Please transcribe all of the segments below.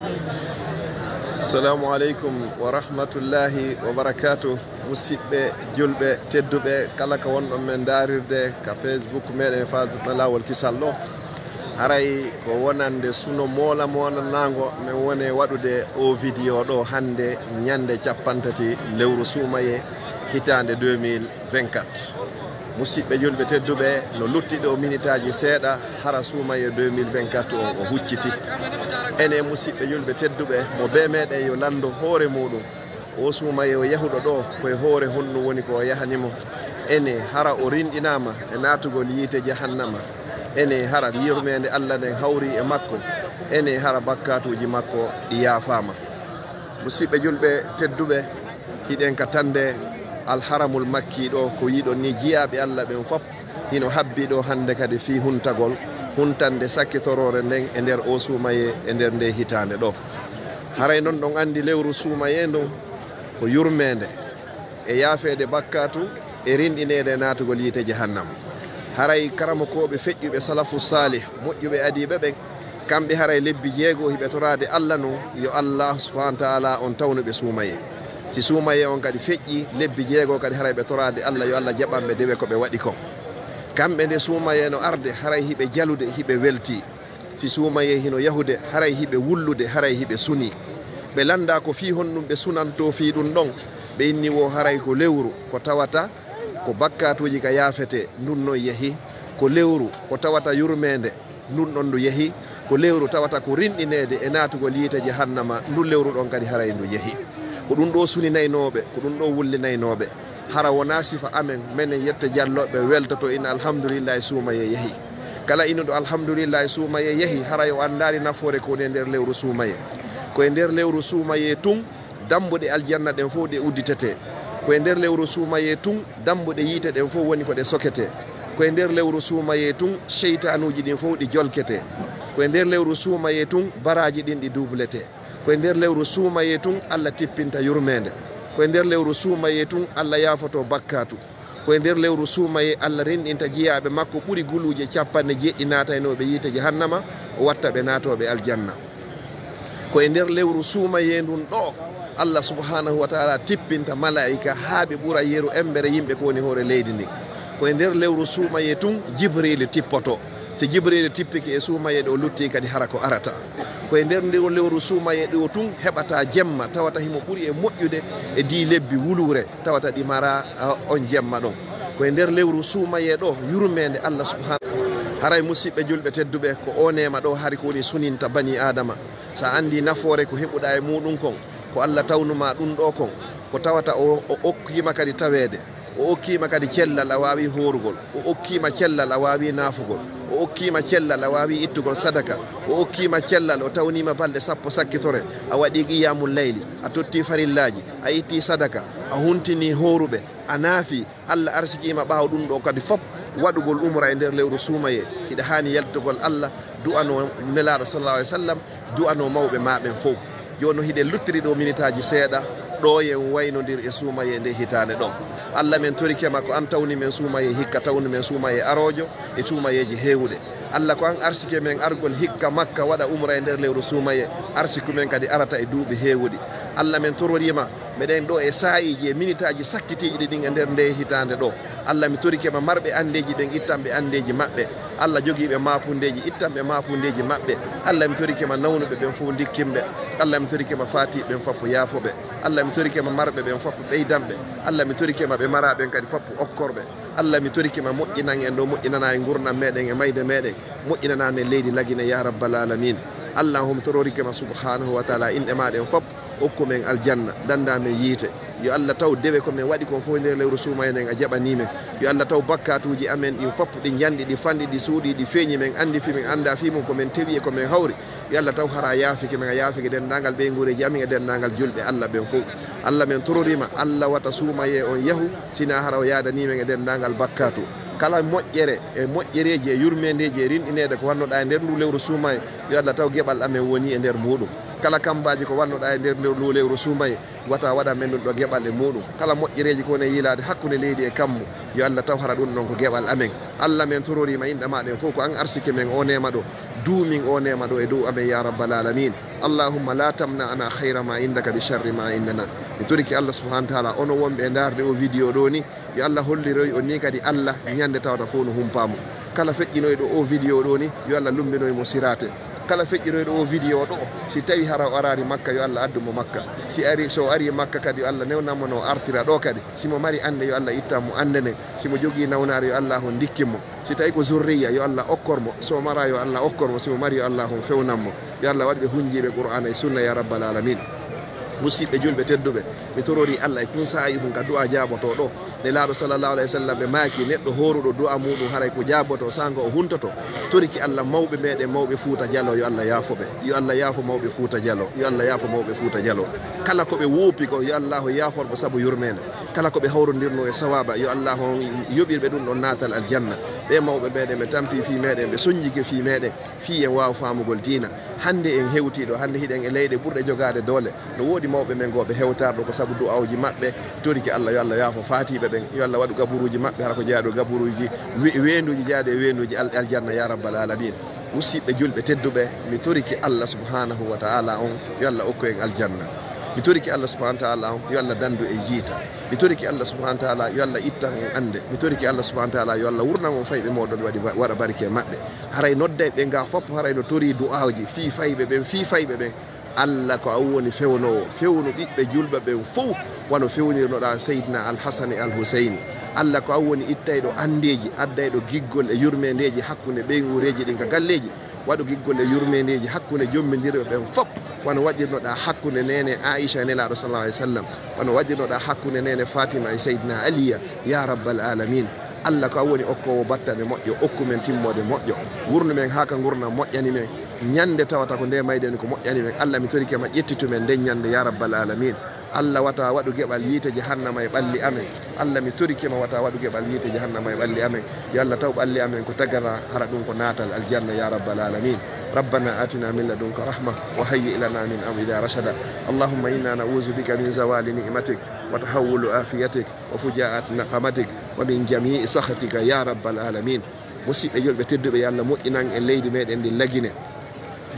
Assalamu alaikum wa rahmatullahi wa barakatuh. Musidɓe julɓe tedduɓe kala ko wonɗon men darirde ka Facebook meɗen Fadima Lawol Kisal ɗo haray ko wonande suno mola nago min woni waɗude o vidéo ɗo hande ñande 30 lewru sumaye hitande 2024. Musidɓe julɓe tedduɓe no luttiɗo o minitaji seeɗa hara sumaye 2024 o hucciti. Ene musidɓe julɓe tedduɓe mo be meɗen yo lando hoore muɗum o sumaye o yahuɗo ɗo koye hoore honno woni ko o yahanimo. Ene hara o rinɗinama e natugol yiite jahannama. Ene hara yirmede Allah nden hawri e makko. Ene hara bakkatuji makko ɗi yaafama. Musidɓe julɓe tedduɓe hiɗen ka tande alharamul makki ɗo ko yiɗon ni jiyaɓe Allah ɓen fop hino habbi ɗo hande kadi fi huntagol huntande sakkitorore nden e nder o sumaye e nder nde hitande ɗo. Haray noon ɗon andi lewru sumaye ndu ko yurmede e yaafede bakkatu e rinɗinede natugol yiite jahannam. Haray karamakoɓe feƴƴuɓe salafu salih moƴƴuɓe adiɓe ɓen kamɓe haray lebbi 6 hiɓe torade Allah no yo Allah subhanahu wa ta'ala on tawnuɓe sumaye. Si sumaye on kadi feƴƴi lebbi 6 kadi haray ɓe torade Allah yo Allah jaɓanɓe dewe ko ɓe waɗi kon. Kamɓe nde sumaye no arde haray hiɓe jalude hiɓe welti. Si sumaye hino yahude haray hiɓe wullude haray hiɓe suni. Ɓe landa ko fi honɗum ɓe sunanto fi ɗum ɗon ɓe inni wo haray ko lewru ko tawata ko bakkatuji ka yaafete ndun non yeehi, ko lewru ko tawata yurmede ndun ɗon ndu yeehi, ko lewru tawata ko rinɗinede e natugol yiite jahannama ndun lewru ɗon kadi haray ndu yeehi. Ko ɗum ɗo suninaynoɓe, ko ɗum ɗo wullinaynoɓe. Hara wona sifa amen menen yette jalloɓe weltoto ina alhamdulillahi sumaye yeehi. Kala inuɗo alhamdulillahi sumaye yeehi haray o andari nafoore ko woni e nder lewru sumaye. Koye nder lewru sumaye tun dambuɗe aljanna ɗen fof ɗe udditete. Koye nder lewru sumaye tun dambuɗe yiite ɗen fof woni ko ɗe sokete. Koye nder lewru sumaye tun cheytanuji ɗin fof ɗi jolkete. Koye nder lewru sumaye tun baraji ɗin ɗi dublete. Koye nder lewru sumaye tun Allah tippinta yurmede. Koye nder lewru sumaye tun Allah yafoto bakkatu. Koye nder lewru sumaye Allah rinɗinta jiyaɓe makko ɓuuri guluje 90 nataynoɓe yiite jahannama o watta ɓe natoɓe aljanna. Koye nder lewru sumaye ndun ɗo Allah subhanahu wa ta'ala tippinta malaika haaɓe ɓuura yeru embere yimɓe ko woni hoore leydi ndi. Koye nder lewru sumaye tun Jibril tippoto. Si Jibril tippiki e sumaye ɗo lutti kadi hara ko arata. Koye nder lewru sumaye ɗo tun heɓata jemma tawata himo ɓuuri e moƴƴude e di lebbi wulure tawata ɗi mara on jemma ɗon. Koye nder lewru sumaye ɗo yurmede Allah subhanahu. Haray musidɓe julɓe tedduɓe ko o nema ɗo hari ko woni suninta bani adama. Sa andi nafoore ko heɓuɗa e muɗum kon ko Allah tawnuma ɗum ɗo kon ko tawata o okkima kadi tawede, o okkima kadi cellal a wawi horugol, o okkima cellal a wawi nafugol, o okkima cellal a wawi ittugol sadaka, o okkima cellal o tawnima balɗe 10 sakkitore a waɗi qiyamul layli, a totti farillaji, a itti sadaka, a huntini horuɓe, a naafi, Allah arsikima ɓawo ɗum ɗo kadi fop waɗugol umra e nder lewru sumaye hiɗa hani yaltugol Allah du'ano nelaɗo sallallahu alaihi wasallam du'ano mawɓe maɓen fof. Joni hiɗen luttiri ɗo minitaji seeɗa ɗo yen waynodir e sumaye nde hitande ɗo. Allah men torikema ko an tawni men sumaye hikka tawni men sumaye arojo e sumayeji hewɗe. Allah ko an arsike men argol hikka Makka waɗa umra e nder lewru sumaye arsiku men kadi arata e duuɓi hewɗi. Allah men tororima meɗen ɗo e sayiji e minitaji sakkitiɗi ɗin e nder nde hitande ɗo. Allah mi torikema marɓe andeji ɓen ittanɓe andeji maɓɓe. Allah jogiiɓe mapundeji ittanɓe mapundeji maɓɓe. Allah mi torikema nawnuɓe ɓen fof dikkimɓe. Allah mi torikema fatiɓe ɓen foppo yaafoɓe. Allah mi torikema marɓe ɓen foppo ɓeydanɓe. Allah mi torikema ɓe maraɓen kadi foppo okkorɓe. Allah mi torikema moƴƴinan en ɗo moƴƴinana e gurdam meɗen e mayde meɗen moƴƴinana men leydi lagine ya rabbal alamin. Allah homi tororikema subhanahu wa ta'ala inɗe maɗen fop hokku men aljanna danda men yiite. Yo Allah taw dewe ko min waɗi kon fof nder lewru sumaye nden a jaɓanimen. Yo Allah taw bakkatuji amen ɗin fop ɗi jandi ɗi fanɗi ɗi suuɗi ɗi feeñi men andi fi min anda fi mum komin tewi e komin hawri. Yo Allah taw hara yaafiki men a yaafiki dendagal ɓeygureji amin e dendagal julɓe Allah ɓen fof. Allah men tororima Allah wata sumaye on yahu sina hara o yadanimen e dendagal bakkatu. Kala moƴƴere e moƴƴereji e yurmedeji e rinɗinede ko wannoɗa e nder ndu lewru sumaye yo Allah taw gueɓal amen woni e nder muɗum. Kala kambaji ko wannoɗa e nder ndu lewru sumaye wata waɗa men ɗum ɗo gueɓal e muɗum. Kala moƴƴereji ko woni yilade hakkude leydi e kammu yo Allah taw hara ɗum ɗon ko gueɓal amen. Allah men tororima inɗe maɗen fof ko an arsike men o nema ɗo duumin o nema ɗo e dow amen ya rabbal alamin. allahumma la tamna'ana khayra ma indaka bi sharri ma indana. Mi toriki Allah subhanahu wa ta'ala ono wonɓe darde o vidéo ɗo ni yo Allah holliroy on ni kadi Allah ñande tawata fof no humpamo. Kala feƴƴinoyɗo o vidéo ɗo ni yo Allah lumbinoymo sirate. Kala feƴƴinoyɗo o vidéo ɗo si tawi hara o arari Makka yo Allah addumo Makka. Si ari so ari Makka kadi yo Allah newnamo no artira ɗo kadi. Simo mari ande yo Allah ittamo andene. Simo jogui nawnare yo Allah on dikkimo. Si tawi ko zurriya yo Allah okkormo. So mara yo Allah okkormo. Simo mari yo Allah on fewnanmo. Yo Allah waɗɓe hunjiɓe Qur'ana e sunna ya rabbal alamin. musidɓe julɓe tedduɓe mi torori Allah e kun saayi ɗum ka du'a jaaboto ɗo nelaɗo sallallahu alayhi wa sallam ɓe maaki neɗɗo horuɗo du'a muɗum haray ko jaaboto sango o huntoto toriki Allah mawɓe meɗen mawɓe Fuuta Jallo yo Allah yaafoɓe yo Allah yaafo mawɓe Fuuta Jallo yo Allah yaafo mawɓe Fuuta Jallo kala koɓe woopi ko yo Allah yaaforɓe saabu yurmede kala koɓe hawrodirno e sawaba yo Allah yoɓirɓe ɗum ɗon natal aljanna ɓe mawɓe meɗen ɓe tampi fi meɗen ɓe soñjike fi meɗen fi en wawa famugol diina hande en hewtiɗo hande hiɗen e leyɗe ɓurɗe jogade doole no woodi mawɓe men goɓe hewtarɗo ko saabu du'awji maɓɓe toriki Allah yo Allah yaafo fatiɓe ɓen yo Allah waɗu gaburuji maɓɓe hara ko jaaɗo gaburuji wenduji jaade e wenduji aljanna ya rabbal alamin musidɓe julɓe tedduɓe mi toriki Allah subhanahu wa ta'ala on yo Allah okku en aljanna mi toriki Allah subhanahu wa ta'ala on yo Allah dandu e jiita mi toriki Allah subhanahu wa ta'ala yo Allah ittan en ande mi toriki Allah subhanahu wa ta'ala yo Allah wurnam on fayɓe moɗon waɗi waɗa barke maɓɓe haray nodda ɓe nga fof haray no tori du'aji fi fayɓe ɓen Allah ko awwoni fewnowo fewnu ɓiɓɓe julɓe ɓen fof wano fewnirnoɗa Seydina Al-Hasani Al-Huseyni Allah ko awwoni ittayɗo andeji addayɗo giggol e yurmedeji hakkude ɓeygureji ɗin ka galleji waɗu giggol e yurmedeji hakkude jommidirɓe ɓen fof wano waɗirnoɗa hakkude nene Aisha nelaɗo sallallahu alayhi wa sallam wano waɗirnoɗa hakkude nene Fatima e Seydina Aliya ya rabbal alamin Allah ko awwoni okkowo battane moƴƴo okku men timmode moƴƴo wurnu men ha ka gurna moƴƴani men ñande tawata ko nde mayɗen ko moƴƴani men Allah mi torike ma ƴettitu men nden ñande ya rabbal alamin Allah wata waɗu geɓal yiite jahannama e ɓalli amen Allah mi torike ma wata waɗu geɓal yiite jahannama e ɓalli amen yo Allah taw ɓalli amen ko tagara hara ɗum ko natal aljanna ya rabbal alamin ربنا آتنا من لدنك رحمة وهيئ لنا من أمرنا رشدا اللهم إنا نعوذ بك من زوال نعمتك وتحول آفيتك وفجاءة نقمتك ومن جميع سخطك يا رب العالمين musidɓe julɓe tedduɓe yo Allah moƴƴinan en leydi meɗen ndi lagine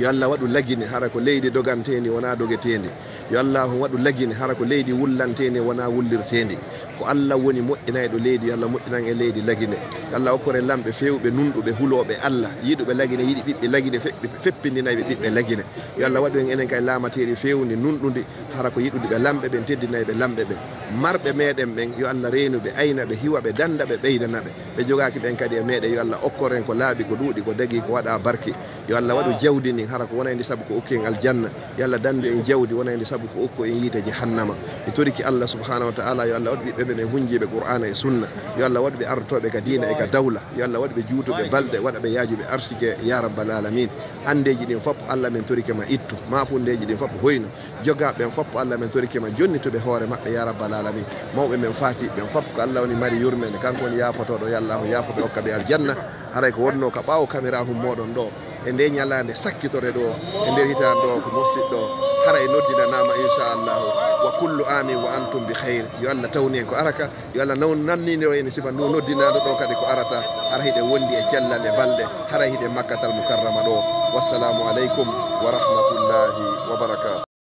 yo Allah waɗu lagine hara ko leydi dogantedi wona dogetedi yo Allah waɗu lagine hara ko leydi wullantedi wona wullirtedi ko Allah woni moƴƴinayɗo leydi yo Allah moƴƴinan e leydi lagine yo Allah okkore lamɓe fewɓe nunɗuɓe huloɓe Allah yiɗuɓe lagine yiɗi ɓiɓɓe lagine feppindinaɓe ɓiɓɓe lagine yo Allah waɗu en enen kay lamateri fewndi nunɗudi hara ko yiɗude ɓe lamɓe ɓen teddinayɓe lamɓe ɓen marɓe meɗen ɓen yo Allah reenuɓe aynaɓe hiwaɓe dandaɓe ɓeydanaɓe ɓe jogaki ɓen kadi e meɗen yo Allah okkoren ko laaɓi ko ɗuuɗi ko dagui ko waɗa barke yo Allah waɗu jawdi ni hara ko wonayndi saabu ko okki en aljanna yo Allah dandu en jawdi wonayndi saabu ko okku en yiite jahannama e toriki Allah subhanahu wa ta'ala yo Allah waɗu ɓiɓɓe ɓe hunjiɓe Qur'ana e sunna yo Allah waɗu ɓe artoɓe ka diina e ka dawla yo Allah waɗu ɓe juutuɓe balɗe waɗa ɓe yaajuɓe arsike ya rabbal alamin andeji ɗin fof Allah men torike ma ittu mapundeji ɗin fof hoyno jogaɓe ɓen fof Allah men torike ma jonnituɓe hoore maɓɓe ya rabbal alamin mawɓe men faati ɓen fof ko Allah woni mari yurmede kanko woni yafotoɗo yo Allah yafoɓe hokkaɓe aljanna haray ko wonno ka ɓaawo caméra hum moɗon ɗo e nde ñalande sakkitore ɗo e nder hitande ɗo ko mofsiɗɗo hara e noddinanama inchallahu wa kullu amin wa antum bi khayr yo Allah tawni en ko araka yo Allah nannidiro en sifa ndu noddinaɗo ɗo kadi ko arata hara hiɗe wondi e cellal e balɗe hara hiɗe makkatal mukarrama ɗo wassalamu aleykum wa rahmatullahi wa barakatuh